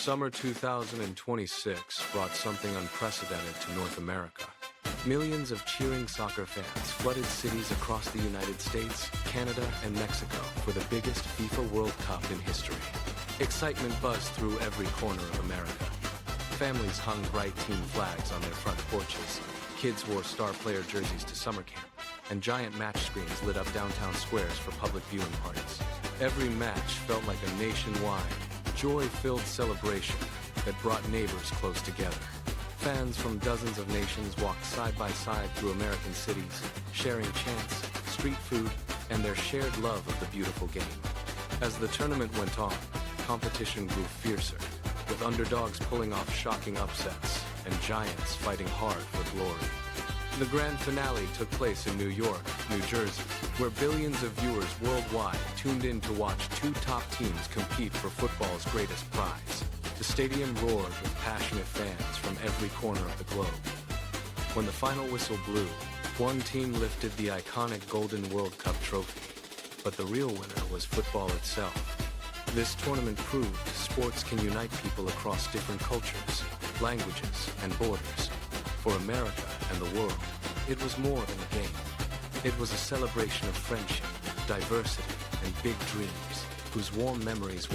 Summer 2026 brought something unprecedented to North America. Millions of cheering soccer fans flooded cities across the United States, Canada, and Mexico for the biggest FIFA World Cup in history. Excitement buzzed through every corner of America. Families hung bright team flags on their front porches, kids wore star player jerseys to summer camp, and giant match screens lit up downtown squares for public viewing parties. Every match felt like a nationwide, joy-filled celebration that brought neighbors close together. Fans from dozens of nations walked side by side through American cities, sharing chants, street food, and their shared love of the beautiful game. As the tournament went on, competition grew fiercer, with underdogs pulling off shocking upsets and giants fighting hard for glory. The grand finale took place in New York, New Jersey, where billions of viewers worldwide tuned in to watch two top teams compete for football's greatest prize. The stadium roared with passionate fans from every corner of the globe. When the final whistle blew, one team lifted the iconic Golden World Cup trophy, but the real winner was football itself. This tournament proved sports can unite people across different cultures, languages, and borders. For America and the world, it was more than a game. It was a celebration of friendship, diversity, and big dreams, whose warm memories will